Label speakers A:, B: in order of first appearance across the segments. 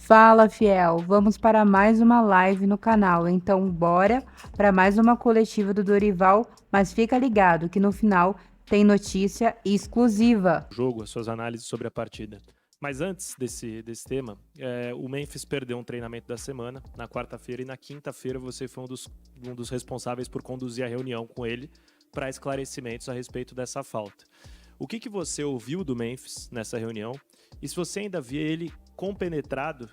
A: Fala, fiel. Vamos para mais uma live no canal. Então, bora para mais uma coletiva do Dorival, mas fica ligado que no final tem notícia exclusiva.
B: Jogo, as suas análises sobre a partida. Mas antes desse tema, o Memphis perdeu um treinamento da semana, na quarta-feira, e na quinta-feira você foi um dos responsáveis por conduzir a reunião com ele para esclarecimentos a respeito dessa falta. O que você ouviu do Memphis nessa reunião? E se você ainda vê ele compenetrado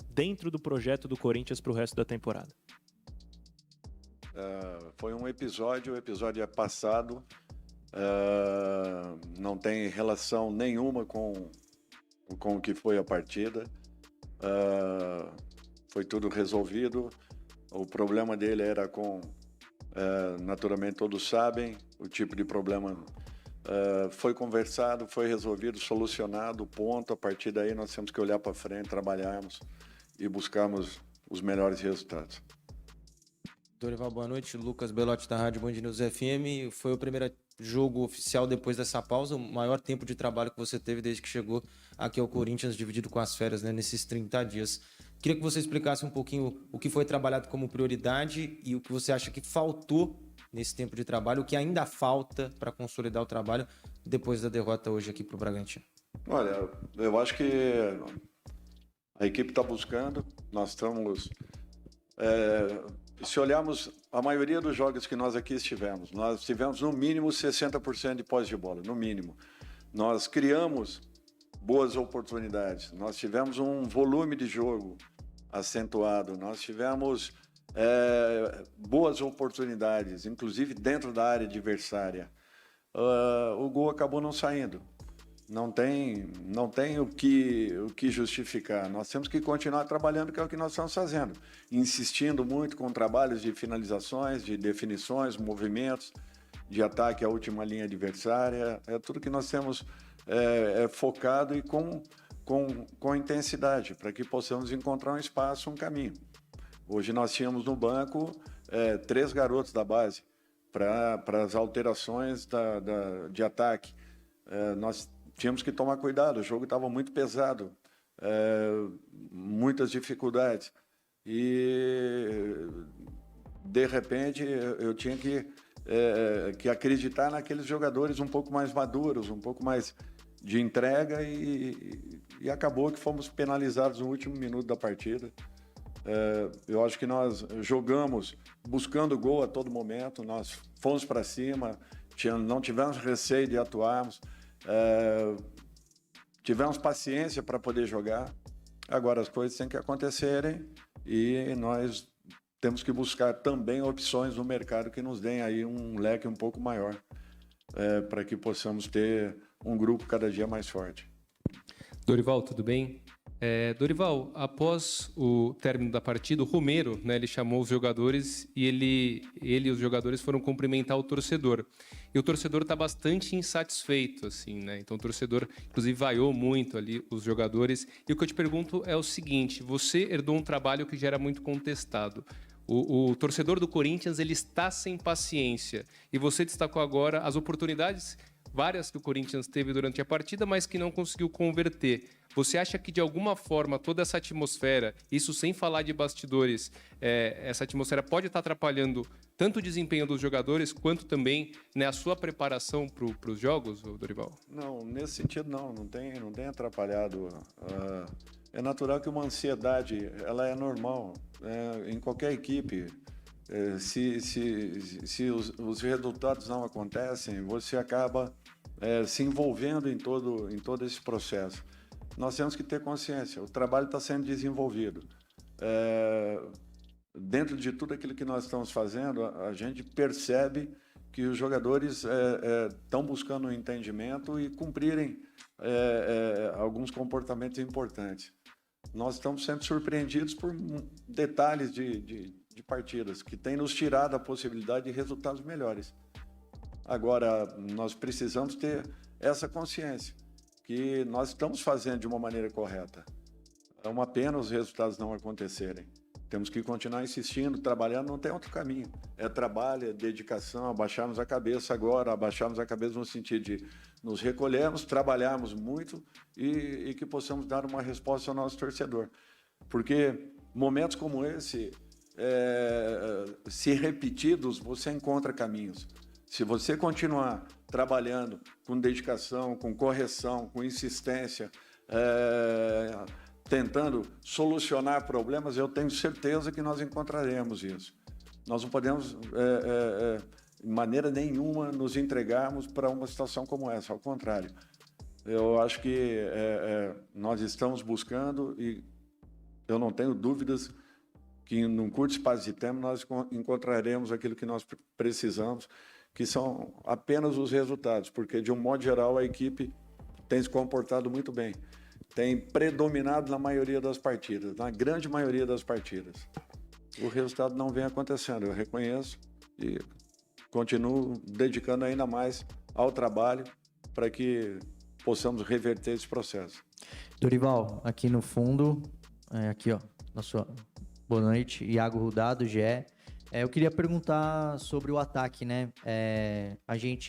B: dentro do projeto do Corinthians para o resto da temporada?
C: Foi um episódio, o episódio é passado, não tem relação nenhuma com o que foi a partida. Foi tudo resolvido. O problema dele era naturalmente todos sabem, o tipo de problema foi conversado, foi resolvido, solucionado, ponto. A partir daí nós temos que olhar para frente, trabalharmos e buscarmos os melhores resultados.
D: Dorival, boa noite. Lucas Belotti da Rádio Band News FM. Foi o primeiro jogo oficial depois dessa pausa, o maior tempo de trabalho que você teve desde que chegou aqui ao Corinthians, dividido com as férias, né, nesses 30 dias. Queria que você explicasse um pouquinho o que foi trabalhado como prioridade e o que você acha que faltou nesse tempo de trabalho, o que ainda falta para consolidar o trabalho depois da derrota hoje aqui para o Bragantino.
C: Olha, eu acho que a equipe está buscando, nós estamos... Se olharmos a maioria dos jogos que nós aqui estivemos, nós tivemos no mínimo 60% de posse de bola, no mínimo. Nós criamos boas oportunidades, nós tivemos um volume de jogo acentuado, nós tivemos boas oportunidades, inclusive dentro da área adversária. O gol acabou não saindo. Não tem o que justificar. Nós temos que continuar trabalhando, que é o que nós estamos fazendo. Insistindo muito com trabalhos de finalizações, de definições, movimentos, de ataque à última linha adversária. É tudo que nós temos focado e com intensidade, para que possamos encontrar um espaço, um caminho. Hoje nós tínhamos no banco 3 garotos da base para as alterações de ataque. Nós tínhamos que tomar cuidado, o jogo estava muito pesado, muitas dificuldades. E, de repente, eu tinha que acreditar naqueles jogadores um pouco mais maduros, um pouco mais de entrega, e acabou que fomos penalizados no último minuto da partida. Eu acho que nós jogamos buscando gol a todo momento, nós fomos para cima, não tivemos receio de atuarmos, tivemos paciência para poder jogar. Agora as coisas têm que acontecerem e nós temos que buscar também opções no mercado que nos deem aí um leque um pouco maior, para que possamos ter um grupo cada dia mais forte.
E: Dorival, tudo bem? Dorival, após o término da partida, o Romero, né, ele chamou os jogadores e ele e os jogadores foram cumprimentar o torcedor. E o torcedor está bastante insatisfeito, assim, né? Então o torcedor, inclusive, vaiou muito ali os jogadores. E o que eu te pergunto é o seguinte: você herdou um trabalho que já era muito contestado. O torcedor do Corinthians, ele está sem paciência. E você destacou agora as oportunidades várias que o Corinthians teve durante a partida, mas que não conseguiu converter. Você acha que, de alguma forma, toda essa atmosfera, isso sem falar de bastidores, essa atmosfera pode estar atrapalhando tanto o desempenho dos jogadores, quanto também, né, a sua preparação para os jogos, Dorival?
C: Não, nesse sentido não tem atrapalhado. É natural que uma ansiedade, ela é normal, em qualquer equipe. Se os resultados não acontecem, você acaba se envolvendo em todo esse processo. Nós temos que ter consciência, o trabalho está sendo desenvolvido. Dentro de tudo aquilo que nós estamos fazendo, a gente percebe que os jogadores estão buscando um entendimento e cumprirem alguns comportamentos importantes. Nós estamos sendo surpreendidos por detalhes de partidas que têm nos tirado a possibilidade de resultados melhores. Agora, nós precisamos ter essa consciência que nós estamos fazendo de uma maneira correta. É uma pena os resultados não acontecerem. Temos que continuar insistindo, trabalhando, não tem outro caminho. É trabalho, é dedicação, abaixarmos a cabeça agora, abaixarmos a cabeça no sentido de nos recolhermos, trabalharmos muito e que possamos dar uma resposta ao nosso torcedor. Porque momentos como esse, se repetidos, você encontra caminhos. Se você continuar trabalhando com dedicação, com correção, com insistência, tentando solucionar problemas, eu tenho certeza que nós encontraremos isso. Nós não podemos, de maneira nenhuma, nos entregarmos para uma situação como essa, ao contrário. Eu acho que nós estamos buscando e eu não tenho dúvidas que, num curto espaço de tempo, nós encontraremos aquilo que nós precisamos, que são apenas os resultados, porque, de um modo geral, a equipe tem se comportado muito bem, tem predominado na maioria das partidas, na grande maioria das partidas. O resultado não vem acontecendo, eu reconheço e continuo dedicando ainda mais ao trabalho para que possamos reverter esse processo.
F: Dorival, aqui no fundo, aqui ó, boa noite, Iago Rudá, do GE. Eu queria perguntar sobre o ataque, né?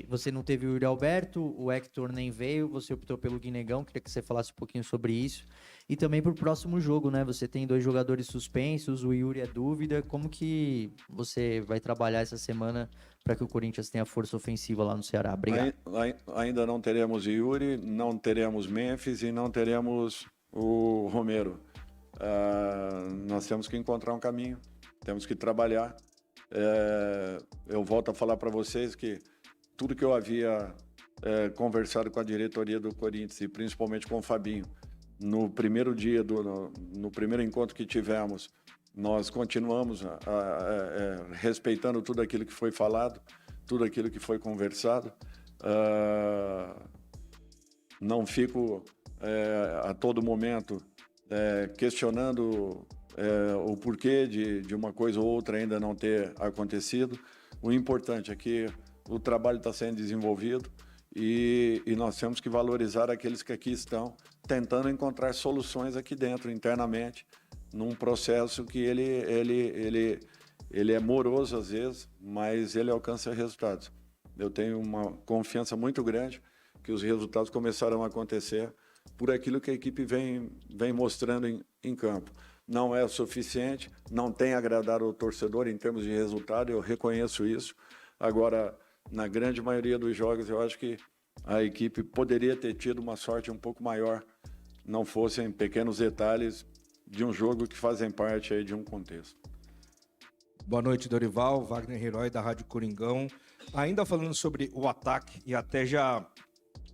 F: Você não teve o Yuri Alberto, o Hector nem veio, você optou pelo Guinegão, queria que você falasse um pouquinho sobre isso. E também para o próximo jogo, né? Você tem 2 jogadores suspensos, o Yuri é dúvida. Como que você vai trabalhar essa semana para que o Corinthians tenha força ofensiva lá no Ceará? Obrigado.
C: Ainda não teremos Yuri, não teremos Memphis e não teremos o Romero. Nós temos que encontrar um caminho, temos que trabalhar. Eu volto a falar para vocês que tudo que eu havia conversado com a diretoria do Corinthians e principalmente com o Fabinho, no primeiro dia, no primeiro encontro que tivemos, nós continuamos respeitando tudo aquilo que foi falado, tudo aquilo que foi conversado. Não fico a todo momento questionando o porquê de uma coisa ou outra ainda não ter acontecido. O importante é que o trabalho está sendo desenvolvido e nós temos que valorizar aqueles que aqui estão tentando encontrar soluções aqui dentro, internamente, num processo que ele é moroso às vezes, mas ele alcança resultados. Eu tenho uma confiança muito grande que os resultados começaram a acontecer por aquilo que a equipe vem mostrando em campo. Não é o suficiente, não tem agradado o torcedor em termos de resultado, eu reconheço isso. Agora, na grande maioria dos jogos, eu acho que a equipe poderia ter tido uma sorte um pouco maior, não fossem pequenos detalhes de um jogo que fazem parte aí de um contexto.
G: Boa noite, Dorival, Wagner Herói, da Rádio Coringão. Ainda falando sobre o ataque e até já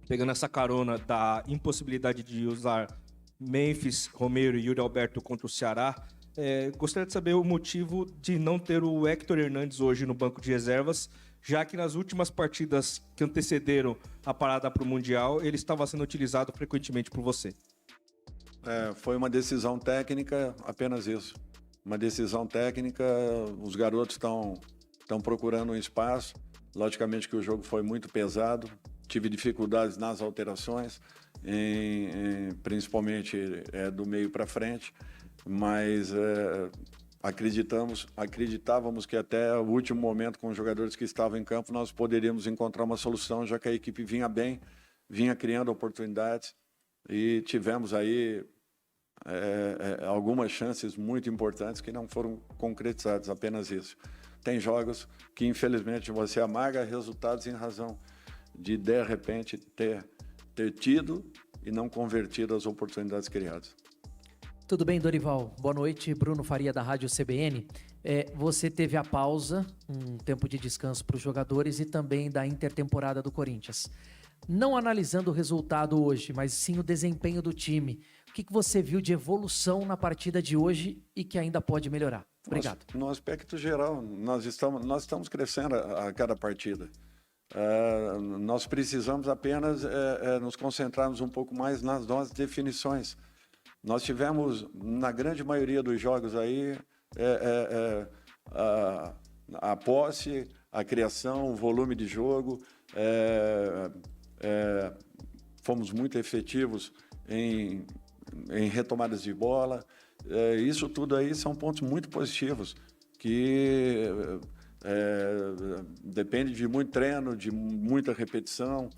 G: pegando essa carona da impossibilidade de usar Memphis, Romero e Yuri Alberto contra o Ceará, gostaria de saber o motivo de não ter o Hector Hernandes hoje no banco de reservas, já que nas últimas partidas que antecederam a parada para o Mundial, ele estava sendo utilizado frequentemente por você.
C: Foi uma decisão técnica, apenas isso. Uma decisão técnica, os garotos estão procurando um espaço. Logicamente que o jogo foi muito pesado, tive dificuldades nas alterações, principalmente do meio para frente, mas acreditávamos que até o último momento, com os jogadores que estavam em campo, nós poderíamos encontrar uma solução, já que a equipe vinha bem, vinha criando oportunidades e tivemos aí algumas chances muito importantes que não foram concretizadas, apenas isso. Tem jogos que, infelizmente, você amarga resultados em razão de repente, ter tido e não convertido as oportunidades criadas.
H: Tudo bem, Dorival? Boa noite, Bruno Faria, da Rádio CBN. Você teve a pausa, um tempo de descanso para os jogadores e também da intertemporada do Corinthians. Não analisando o resultado hoje, mas sim o desempenho do time, o que você viu de evolução na partida de hoje e que ainda pode melhorar? Obrigado.
C: No aspecto geral, nós estamos crescendo a cada partida. Nós precisamos apenas nos concentrarmos um pouco mais nas nossas definições. Nós tivemos, na grande maioria dos jogos aí, a posse, a criação, o volume de jogo, fomos muito efetivos em retomadas de bola. Isso tudo aí são pontos muito positivos, que depende de muito treino, de muita repetição,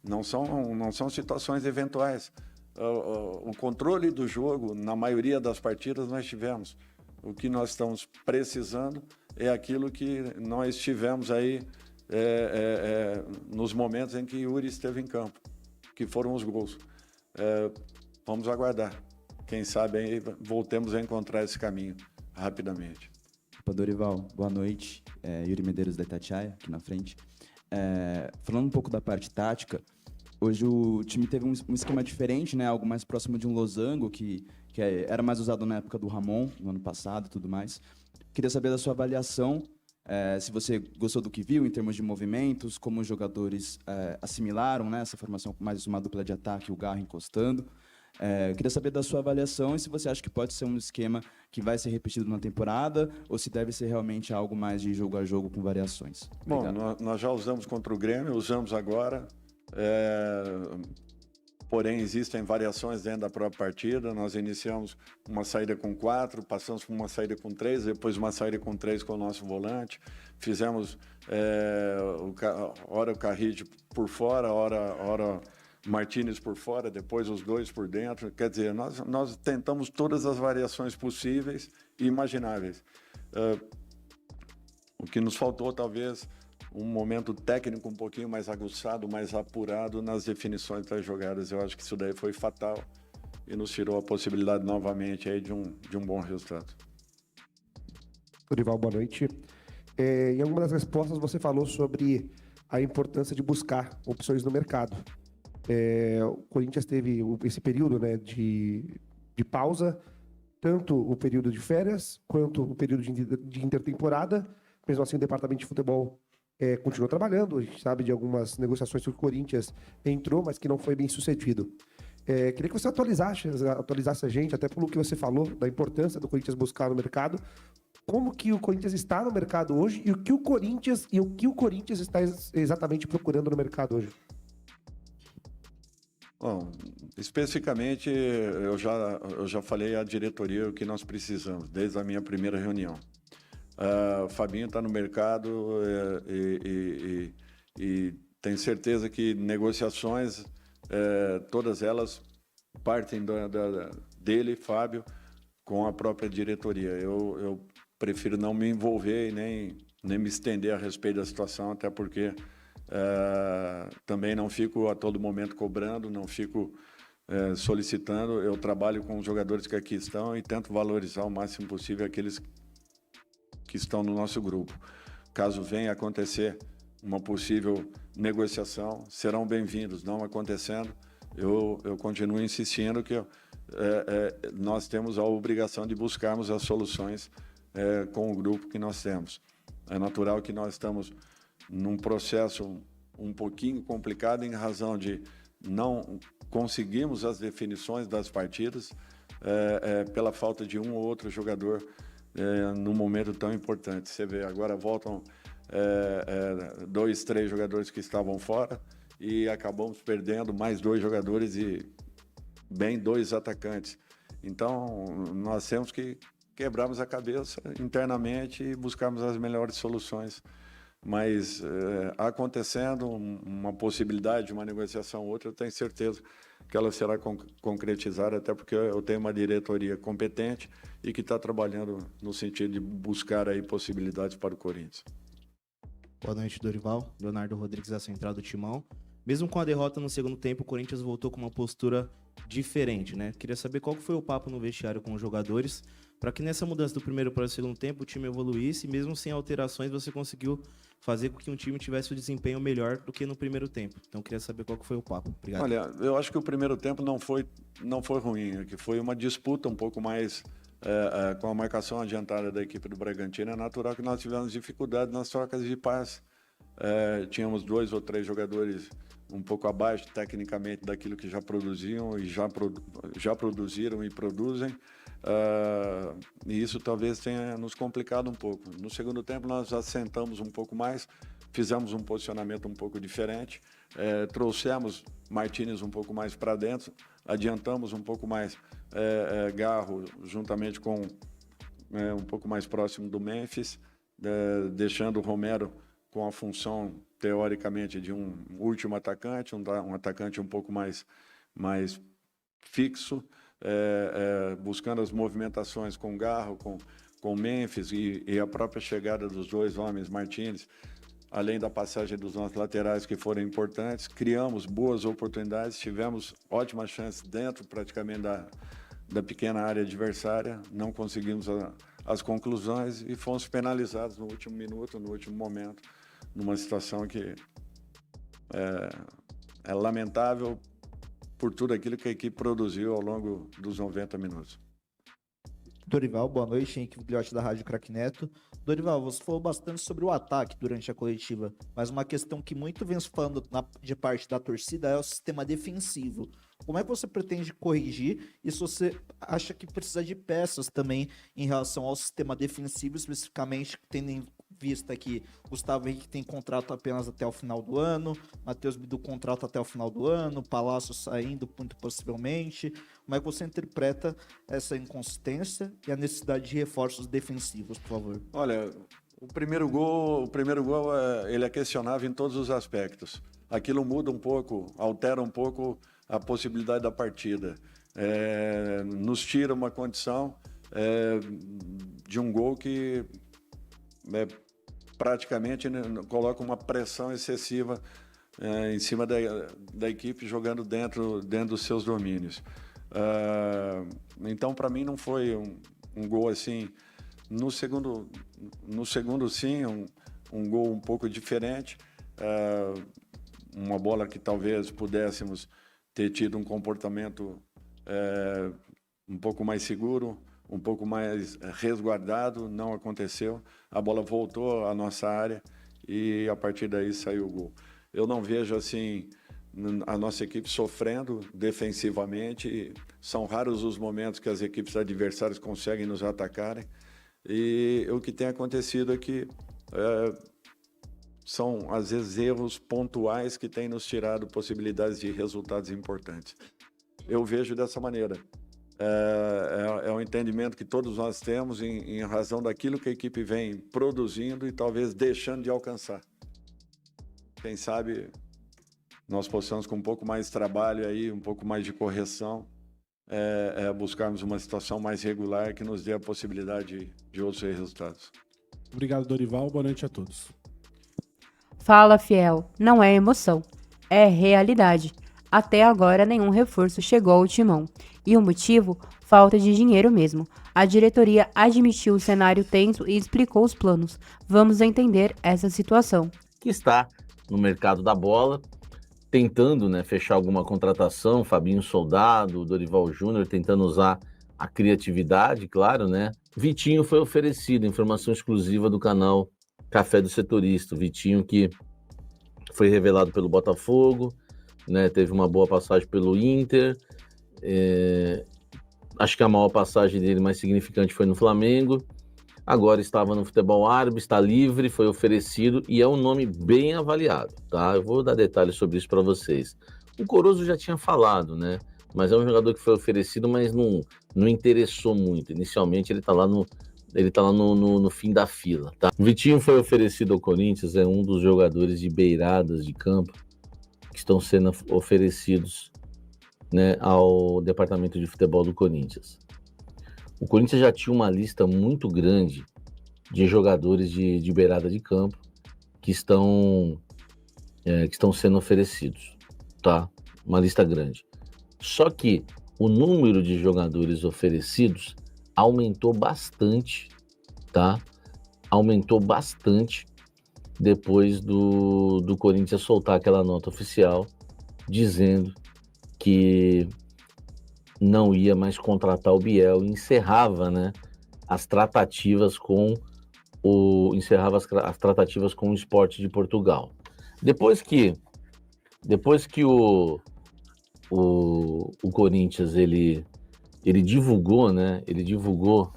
C: não são situações eventuais. o controle do jogo, na maioria das partidas, nós tivemos. O que nós estamos precisando é aquilo que nós tivemos aí nos momentos em que Yuri esteve em campo, que foram os gols. Vamos aguardar. Quem sabe aí voltemos a encontrar esse caminho rapidamente.
I: Opa, Dorival, boa noite. Yuri Medeiros da Itatiaia, aqui na frente. Falando um pouco da parte tática, hoje o time teve um esquema diferente, né? Algo mais próximo de um losango, que era mais usado na época do Ramon, no ano passado e tudo mais. Queria saber da sua avaliação, se você gostou do que viu em termos de movimentos, como os jogadores assimilaram, né, essa formação com mais uma dupla de ataque, o Garro encostando. Queria saber da sua avaliação e se você acha que pode ser um esquema que vai ser repetido na temporada ou se deve ser realmente algo mais de jogo a jogo com variações.
C: Bom, nós já usamos contra o Grêmio, usamos agora, porém existem variações dentro da própria partida. Nós iniciamos uma saída com 4, passamos por uma saída com 3, depois uma saída com 3 com o nosso volante, fizemos hora o Carrillo por fora, hora Martínez por fora, depois os dois por dentro. Quer dizer, nós tentamos todas as variações possíveis e imagináveis. O que nos faltou, talvez, um momento técnico um pouquinho mais aguçado, mais apurado nas definições das jogadas. Eu acho que isso daí foi fatal e nos tirou a possibilidade novamente aí de um bom resultado.
J: Dorival, boa noite. Em alguma das respostas você falou sobre a importância de buscar opções no mercado. O Corinthians teve esse período, né, de pausa, tanto o período de férias quanto o período de intertemporada. Mesmo assim, o departamento de futebol continuou trabalhando. A gente sabe de algumas negociações que o Corinthians entrou, mas que não foi bem sucedido. Queria que você atualizasse a gente, até pelo que você falou, da importância do Corinthians buscar no mercado. Como que o Corinthians está no mercado hoje e o que o Corinthians está exatamente procurando no mercado hoje?
C: Bom, especificamente, eu já falei à diretoria o que nós precisamos, desde a minha primeira reunião. O Fabinho está no mercado e tenho certeza que negociações, todas elas partem dele, Fábio, com a própria diretoria. Eu prefiro não me envolver e nem me estender a respeito da situação, até porque também não fico a todo momento cobrando, não fico solicitando. Eu trabalho com os jogadores que aqui estão e tento valorizar o máximo possível aqueles que estão no nosso grupo. Caso venha acontecer uma possível negociação, serão bem-vindos. Não acontecendo, eu continuo insistindo que nós temos a obrigação de buscarmos as soluções com o grupo que nós temos. É natural que nós estamos num processo um pouquinho complicado em razão de não conseguirmos as definições das partidas pela falta de um ou outro jogador num momento tão importante. Você vê, agora voltam 2, 3 jogadores que estavam fora e acabamos perdendo mais 2 jogadores e bem 2 atacantes. Então, nós temos que quebrarmos a cabeça internamente e buscarmos as melhores soluções. Mas acontecendo uma possibilidade de uma negociação ou outra, eu tenho certeza que ela será concretizada, até porque eu tenho uma diretoria competente e que está trabalhando no sentido de buscar aí possibilidades para o Corinthians.
K: Boa noite, Dorival. Leonardo Rodrigues, da Central do Timão. Mesmo com a derrota no segundo tempo, o Corinthians voltou com uma postura diferente, né? Queria saber qual foi o papo no vestiário com os jogadores, para que nessa mudança do primeiro para o segundo tempo o time evoluísse e mesmo sem alterações você conseguiu fazer com que um time tivesse o desempenho melhor do que no primeiro tempo. Então queria saber qual que foi o papo. Obrigado.
C: Olha, eu acho que o primeiro tempo não foi ruim, que foi uma disputa um pouco mais com a marcação adiantada da equipe do Bragantino. É natural que nós tivemos dificuldade nas trocas de passe. Tínhamos 2 ou 3 jogadores um pouco abaixo tecnicamente daquilo que já produziam e já produziram e produzem. E isso talvez tenha nos complicado um pouco. No segundo tempo nós assentamos um pouco mais, fizemos um posicionamento um pouco diferente, trouxemos Martínez um pouco mais para dentro, adiantamos um pouco mais Garro juntamente com um pouco mais próximo do Memphis, deixando o Romero com a função teoricamente de um último atacante, um atacante um pouco mais fixo, buscando as movimentações com Garro, com Memphis e a própria chegada dos dois homens, Martins, além da passagem dos nossos laterais que foram importantes, criamos boas oportunidades, tivemos ótimas chances dentro praticamente da pequena área adversária, não conseguimos as conclusões e fomos penalizados no último minuto, no último momento, numa situação que é lamentável por tudo aquilo que a equipe produziu ao longo dos 90 minutos.
L: Dorival, boa noite, Henrique Vigliotti da Rádio Craque Neto. Dorival, você falou bastante sobre o ataque durante a coletiva, mas uma questão que muito vem se falando de parte da torcida é o sistema defensivo. Como é que você pretende corrigir e se você acha que precisa de peças também em relação ao sistema defensivo, especificamente tendo em vista que Gustavo Henrique tem contrato apenas até o final do ano, Matheus Bidu contrato até o final do ano, Palácio saindo muito possivelmente. Como é que você interpreta essa inconsistência e a necessidade de reforços defensivos, por favor?
C: Olha, o primeiro gol ele é questionável em todos os aspectos. Aquilo muda um pouco, altera um pouco a possibilidade da partida. Nos tira uma condição de um gol que praticamente coloca uma pressão excessiva em cima da equipe jogando dentro dos seus domínios. Então, para mim, não foi um gol assim. No segundo sim, um gol um pouco diferente. Uma bola que talvez pudéssemos ter tido um comportamento um pouco mais seguro, um pouco mais resguardado, não aconteceu. A bola voltou à nossa área e a partir daí saiu o gol. Eu não vejo assim a nossa equipe sofrendo defensivamente. São raros os momentos que as equipes adversárias conseguem nos atacarem. E o que tem acontecido é que são, às vezes, erros pontuais que têm nos tirado possibilidades de resultados importantes. Eu vejo dessa maneira. É um entendimento que todos nós temos em razão daquilo que a equipe vem produzindo e talvez deixando de alcançar. Quem sabe nós possamos, com um pouco mais de trabalho aí, um pouco mais de correção, buscarmos uma situação mais regular que nos dê a possibilidade de outros resultados.
M: Obrigado, Dorival. Boa noite a todos.
A: Fala, Fiel. Não é emoção, é realidade. Até agora, nenhum reforço chegou ao Timão. E o motivo? Falta de dinheiro mesmo. A diretoria admitiu o cenário tenso e explicou os planos. Vamos entender essa situação.
N: Que está no mercado da bola, tentando fechar alguma contratação, Fabinho Soldado, Dorival Júnior, tentando usar a criatividade, claro, Vitinho foi oferecido, informação exclusiva do canal Café do Setorista. Vitinho que foi revelado pelo Botafogo, teve uma boa passagem pelo Inter, acho que a maior passagem dele mais significante foi no Flamengo, agora estava no futebol árabe, está livre, foi oferecido e é um nome bem avaliado, tá? Eu vou dar detalhes sobre isso para vocês. O Corozo já tinha falado, mas é um jogador que foi oferecido, mas não interessou muito. Inicialmente ele está lá no fim da fila, tá? O Vitinho foi oferecido ao Corinthians, é um dos jogadores de beiradas de campo que estão sendo oferecidos ao departamento de futebol do Corinthians. O Corinthians já tinha uma lista muito grande de jogadores de beirada de campo que estão sendo oferecidos, tá? Uma lista grande. Só que o número de jogadores oferecidos aumentou bastante, tá? Aumentou bastante depois do Corinthians soltar aquela nota oficial dizendo que não ia mais contratar o Biel e encerrava, as tratativas com o Sport de Portugal. Depois que o Corinthians ele divulgou, ele divulgou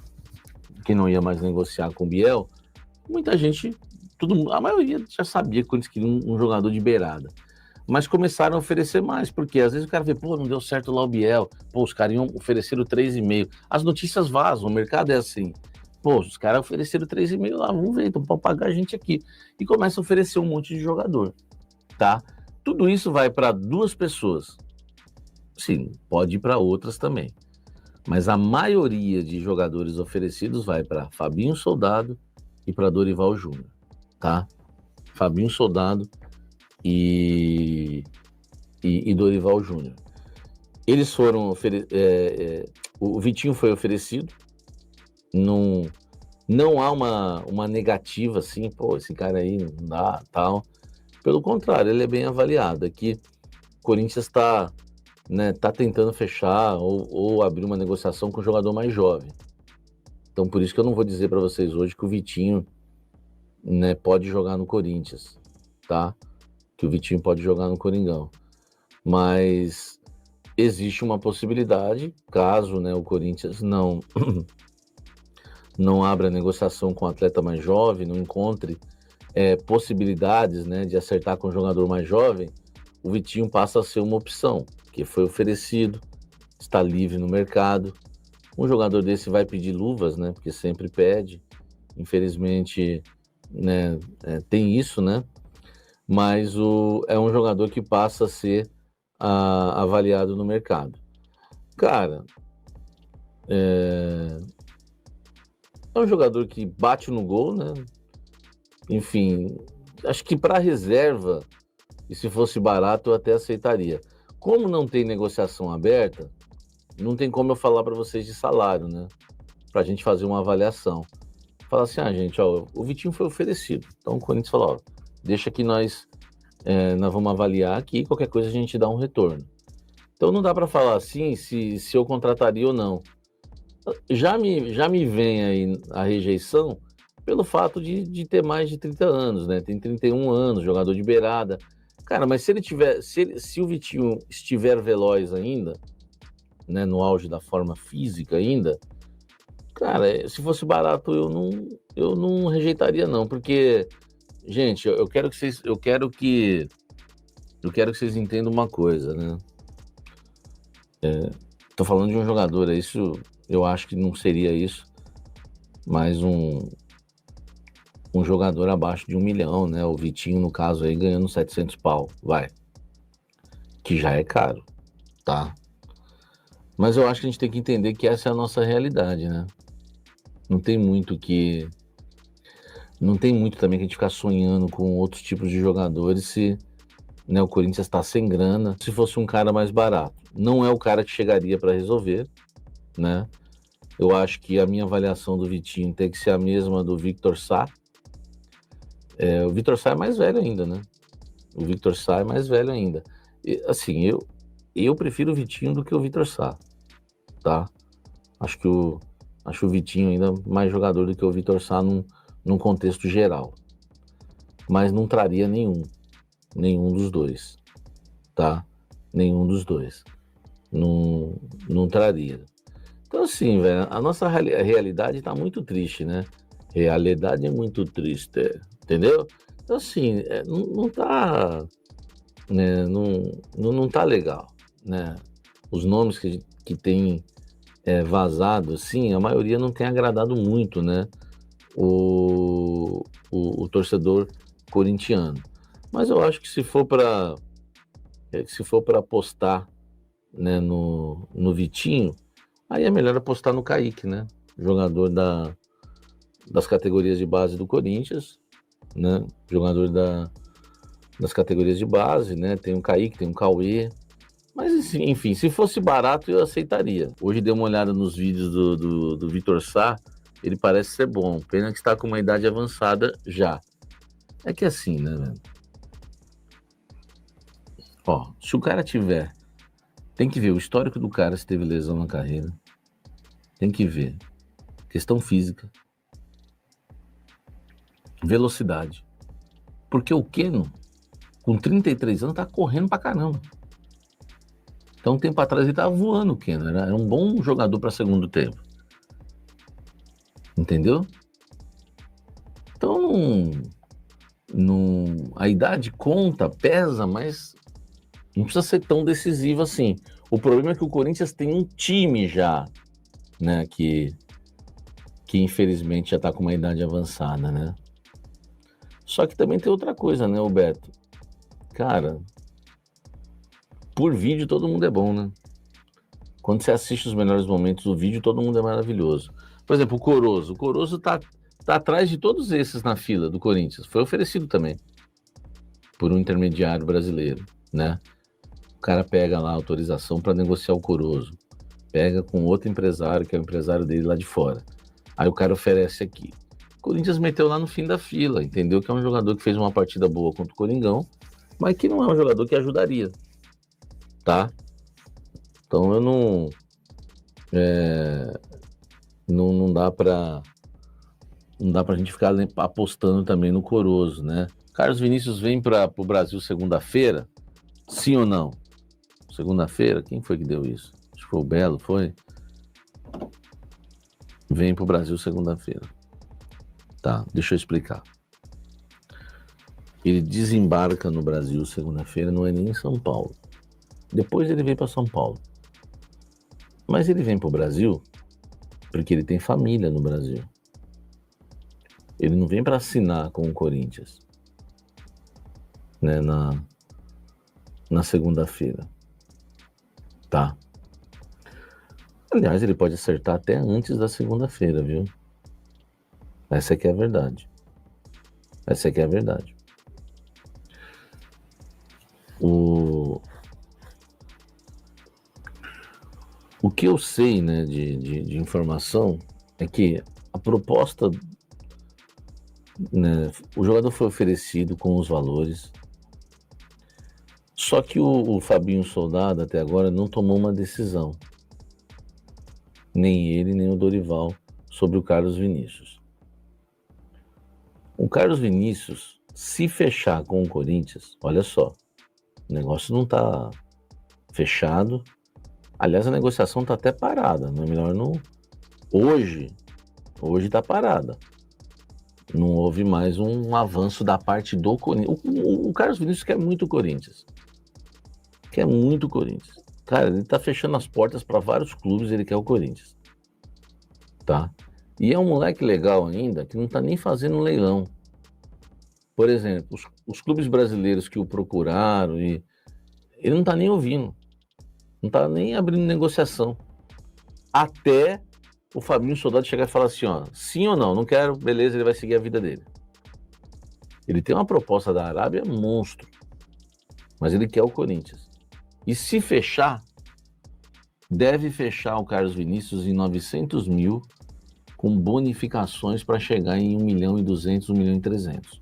N: que não ia mais negociar com o Biel, muita gente, a maioria já sabia que eles queriam um jogador de beirada. Mas começaram a oferecer mais, porque às vezes o cara vê, não deu certo lá o Biel, os caras iam oferecer o 3,5. As notícias vazam, o mercado é assim. Os caras ofereceram 3,5 lá, vamos ver, então pode pagar a gente aqui. E começa a oferecer um monte de jogador, tá? Tudo isso vai para duas pessoas. Sim, pode ir para outras também. Mas a maioria de jogadores oferecidos vai para Fabinho Soldado e para Dorival Júnior, tá? Fabinho Soldado e Dorival Júnior. Eles foram o Vitinho foi oferecido, não há uma negativa assim, pô, esse cara aí não dá, tal. Pelo contrário, ele é bem avaliado. Aqui o Corinthians está tentando fechar ou abrir uma negociação com um jogador mais jovem. Então, por isso que eu não vou dizer para vocês hoje que o Vitinho, né, pode jogar no Corinthians, tá? Que o Vitinho pode jogar no Coringão. Mas existe uma possibilidade, caso, né, o Corinthians não abra negociação com o atleta mais jovem, não encontre possibilidades, né, de acertar com o jogador mais jovem, o Vitinho passa a ser uma opção, que foi oferecido, está livre no mercado. Um jogador desse vai pedir luvas, né, porque sempre pede. Infelizmente, né, tem isso, né? Mas é um jogador que passa a ser avaliado no mercado. Cara, é um jogador que bate no gol, né? Enfim, acho que para reserva, e se fosse barato, eu até aceitaria. Como não tem negociação aberta, não tem como eu falar para vocês de salário, né? Para a gente fazer uma avaliação. Falar assim, gente, ó, o Vitinho foi oferecido. Então o Corinthians falou, ó, deixa que nós vamos avaliar aqui, qualquer coisa a gente dá um retorno. Então não dá para falar assim se eu contrataria ou não. Já me vem aí a rejeição pelo fato de ter mais de 30 anos, né? Tem 31 anos, jogador de beirada. Cara, mas se o Vitinho estiver veloz ainda, né, no auge da forma física ainda, cara, se fosse barato eu não rejeitaria não, porque, gente, eu quero que vocês entendam uma coisa, né? Tô falando de um jogador, isso eu acho que não seria isso, mas um jogador abaixo de 1 milhão, né? O Vitinho, no caso, aí ganhando 700 pau, vai. Que já é caro, tá? Mas eu acho que a gente tem que entender que essa é a nossa realidade, né? Não tem muito também que a gente ficar sonhando com outros tipos de jogadores se, né, o Corinthians está sem grana. Se fosse um cara mais barato, não é o cara que chegaria para resolver, né? Eu acho que a minha avaliação do Vitinho tem que ser a mesma do Victor Sá. O Victor Sá é mais velho ainda, né? O Victor Sá é mais velho ainda. E, assim, eu prefiro o Vitinho do que o Victor Sá, tá? Acho o Vitinho ainda mais jogador do que o Victor Sá num contexto geral. Mas não traria nenhum dos dois, tá? Nenhum dos dois. Não traria. Então, assim, velho, a nossa realidade tá muito triste, né? Realidade é muito triste, entendeu? Então, assim, não tá, né, não tá legal, né? Os nomes que tem vazado, assim, a maioria não tem agradado muito, né? O torcedor corintiano. Mas eu acho que se for para apostar, né, no Vitinho, aí é melhor apostar no Kaique, né? Jogador das categorias de base do Corinthians, né? Jogador das categorias de base, né? Tem o Kaique, tem o Cauê. Mas, enfim, se fosse barato, eu aceitaria. Hoje dei uma olhada nos vídeos do Victor Sá, ele parece ser bom. Pena que está com uma idade avançada já. É que assim, né, velho? Ó, se o cara tiver... Tem que ver o histórico do cara se teve lesão na carreira. Tem que ver. Questão física. Velocidade. Porque o Keno, com 33 anos, tá correndo pra caramba. Então, um tempo atrás, ele tava voando o Keno. Era um bom jogador para segundo tempo. Entendeu? Então, a idade conta, pesa, mas não precisa ser tão decisivo assim. O problema é que o Corinthians tem um time já, né, que infelizmente já tá com uma idade avançada, né? Só que também tem outra coisa, né, Roberto? Cara, por vídeo todo mundo é bom, né? Quando você assiste os melhores momentos do vídeo, todo mundo é maravilhoso. Por exemplo, o Corozo tá atrás de todos esses na fila do Corinthians. Foi oferecido também por um intermediário brasileiro, né? O cara pega lá a autorização para negociar o Corozo, pega com outro empresário, que é o empresário dele lá de fora. Aí o cara oferece aqui. O Corinthians meteu lá no fim da fila, entendeu? Que é um jogador que fez uma partida boa contra o Coringão, mas que não é um jogador que ajudaria, tá? Então eu não... Não dá pra gente ficar apostando também no Corozo, né? Carlos Vinícius vem para o Brasil segunda-feira? Sim ou não? Segunda-feira? Quem foi que deu isso? Acho que foi o Belo, foi? Vem para o Brasil segunda-feira. Tá, deixa eu explicar. Ele desembarca no Brasil segunda-feira, não é nem em São Paulo. Depois ele vem para São Paulo. Mas ele vem para o Brasil porque ele tem família no Brasil. Ele não vem para assinar com o Corinthians, né, na segunda-feira, tá? Aliás, ele pode acertar até antes da segunda-feira, viu? Essa aqui é a verdade. Essa aqui é a verdade. O que eu sei, né, de informação é que a proposta, né, o jogador foi oferecido com os valores, só que o Fabinho Soldado até agora não tomou uma decisão, nem ele, nem o Dorival, sobre o Carlos Vinícius. O Carlos Vinícius, se fechar com o Corinthians, olha só, o negócio não está fechado. Aliás, a negociação está até parada, não é melhor não... Hoje está parada. Não houve mais um avanço da parte do Corinthians. O Carlos Vinícius quer muito Corinthians. Quer muito Corinthians. Cara, ele está fechando as portas para vários clubes, ele quer o Corinthians. Tá? E é um moleque legal ainda, que não está nem fazendo leilão. Por exemplo, os clubes brasileiros que o procuraram, ele não está nem ouvindo. Não tá nem abrindo negociação. Até o Fabinho Soldado chegar e falar assim, ó, sim ou não, não quero, beleza, ele vai seguir a vida dele. Ele tem uma proposta da Arábia monstro, mas ele quer o Corinthians. E se fechar, deve fechar o Carlos Vinícius em 900 mil, com bonificações para chegar em 1.200.000, 1.300.000.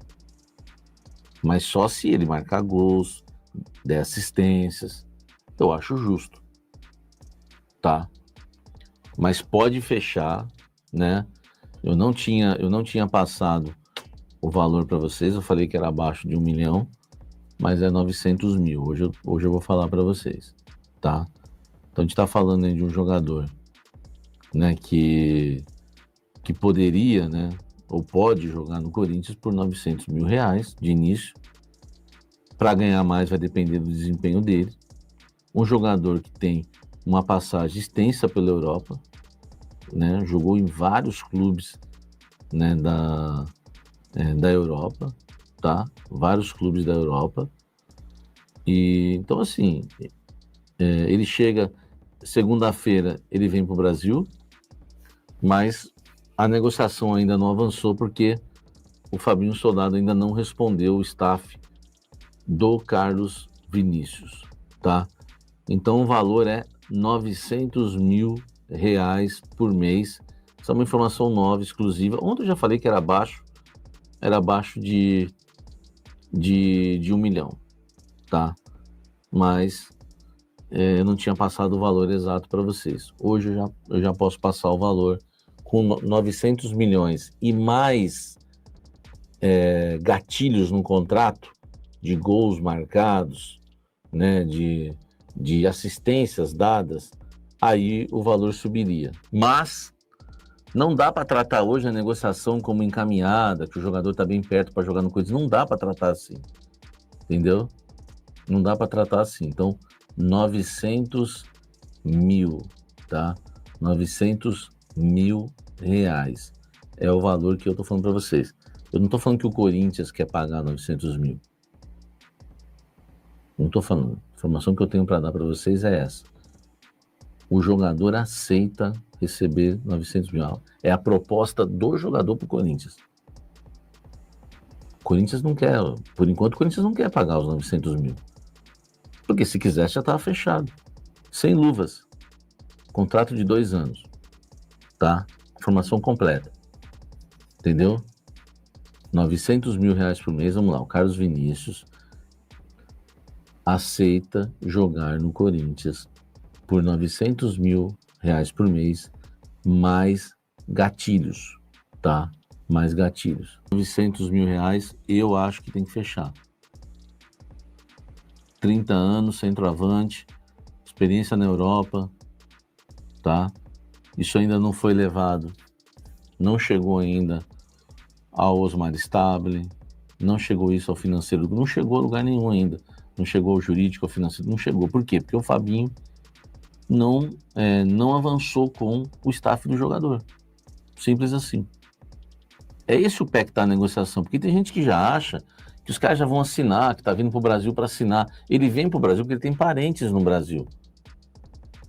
N: Mas só se ele marcar gols, der assistências. Eu acho justo, tá? Mas pode fechar, né? Eu não tinha passado o valor para vocês, eu falei que era abaixo de 1 milhão, mas é 900 mil. Hoje eu vou falar para vocês, tá? Então a gente está falando aí de um jogador, né, que poderia, né, ou pode jogar no Corinthians por 900 mil reais de início. Para ganhar mais vai depender do desempenho dele. Um jogador que tem uma passagem extensa pela Europa, né? Jogou em vários clubes, né, da Europa, tá? Vários clubes da Europa. E então assim, ele chega segunda-feira, ele vem para o Brasil, mas a negociação ainda não avançou porque o Fabinho Soldado ainda não respondeu o staff do Carlos Vinícius, tá? Então o valor é 900 mil reais por mês. Essa é uma informação nova, exclusiva. Ontem eu já falei que era abaixo de 1 milhão, tá? Mas eu não tinha passado o valor exato para vocês. Hoje eu já posso passar o valor com 900 milhões e mais gatilhos no contrato de gols marcados, né, de assistências dadas, aí o valor subiria. Mas não dá para tratar hoje a negociação como encaminhada, que o jogador está bem perto para jogar no Corinthians. Não dá para tratar assim, entendeu? Não dá para tratar assim. Então, 900 mil, tá? 900 mil reais é o valor que eu tô falando para vocês. Eu não tô falando que o Corinthians quer pagar 900 mil. Não tô falando. A informação que eu tenho para dar para vocês é essa. O jogador aceita receber 900 mil. É a proposta do jogador pro Corinthians. O Corinthians não quer, por enquanto o Corinthians não quer pagar os 900 mil. Porque se quisesse já estava fechado. Sem luvas. Contrato de 2 anos. Tá? Formação completa. Entendeu? 900 mil reais por mês, vamos lá. O Carlos Vinícius aceita jogar no Corinthians por 900 mil reais por mês, mais gatilhos, tá? Mais gatilhos. 900 mil reais, eu acho que tem que fechar. 30 anos, centroavante, experiência na Europa, tá? Isso ainda não foi levado, não chegou ainda ao Osmar Stable, não chegou isso ao financeiro, não chegou a lugar nenhum ainda, não chegou ao jurídico, ao financeiro, não chegou. Por quê? Porque o Fabinho não avançou com o staff do jogador. Simples assim. É esse o pé que está na negociação, porque tem gente que já acha que os caras já vão assinar, que está vindo para o Brasil para assinar. Ele vem para o Brasil porque ele tem parentes no Brasil.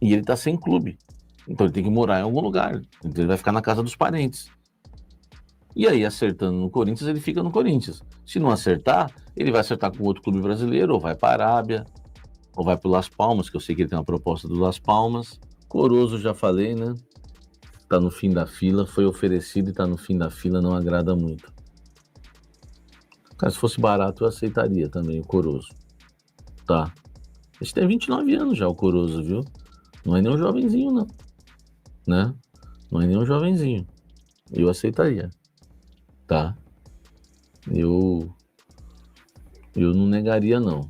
N: E ele está sem clube. Então ele tem que morar em algum lugar. Então ele vai ficar na casa dos parentes. E aí, acertando no Corinthians, ele fica no Corinthians. Se não acertar, ele vai acertar com outro clube brasileiro, ou vai para a Arábia, ou vai para o Las Palmas, que eu sei que ele tem uma proposta do Las Palmas. Corozo, já falei, né? Tá no fim da fila, foi oferecido e tá no fim da fila, não agrada muito. Cara, se fosse barato, eu aceitaria também o Corozo. Tá. Esse tem 29 anos já, o Corozo, viu? Não é nem um jovenzinho, não. Né? Não é nem um jovenzinho. Eu aceitaria. Tá? Eu não negaria, não.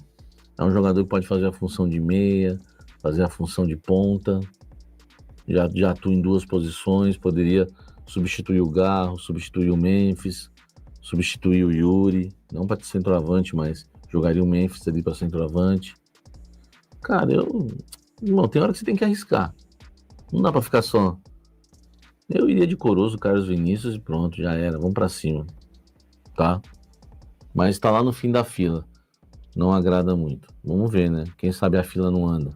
N: É um jogador que pode fazer a função de meia, fazer a função de ponta, já atua em 2 posições, poderia substituir o Garro, substituir o Memphis, substituir o Yuri, não para centroavante, mas jogaria o Memphis ali para centroavante. Cara, irmão, tem hora que você tem que arriscar. Não dá para ficar só. Eu iria de Corozo, Carlos Vinícius e pronto, já era, vamos para cima. Tá? Mas tá lá no fim da fila. Não agrada muito. Vamos ver, né? Quem sabe a fila não anda.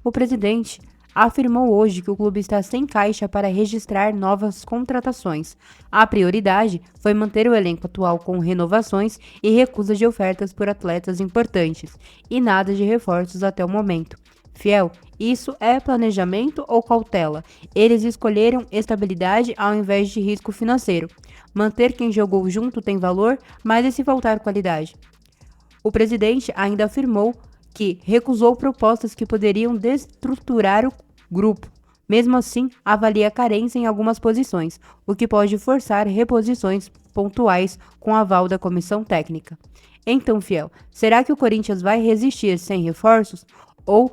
A: O presidente afirmou hoje que o clube está sem caixa para registrar novas contratações. A prioridade foi manter o elenco atual com renovações e recusa de ofertas por atletas importantes, e nada de reforços até o momento. Fiel, isso é planejamento ou cautela? Eles escolheram estabilidade ao invés de risco financeiro. Manter quem jogou junto tem valor, mas e se faltar qualidade? O presidente ainda afirmou que recusou propostas que poderiam desestruturar o grupo. Mesmo assim, avalia carência em algumas posições, o que pode forçar reposições pontuais com aval da comissão técnica. Então, Fiel, será que o Corinthians vai resistir sem reforços ou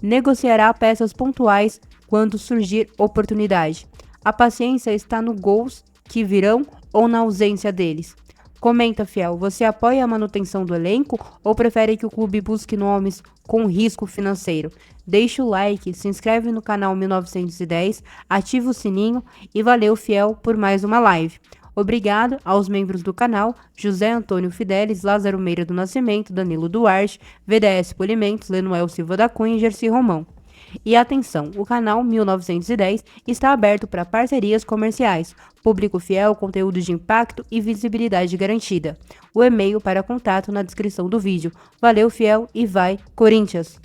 A: negociará peças pontuais quando surgir oportunidade? A paciência está no gols que virão ou na ausência deles? Comenta, Fiel, você apoia a manutenção do elenco ou prefere que o clube busque nomes com risco financeiro? Deixa o like, se inscreve no canal 1910, ativa o sininho e valeu, Fiel, por mais uma live. Obrigado aos membros do canal, José Antônio Fidelis, Lázaro Meira do Nascimento, Danilo Duarte, VDS Polimentos, Lenuel Silva da Cunha e Gerci Romão. E atenção, o canal 1910 está aberto para parcerias comerciais, público fiel, conteúdo de impacto e visibilidade garantida. O e-mail para contato na descrição do vídeo. Valeu, Fiel, e vai, Corinthians!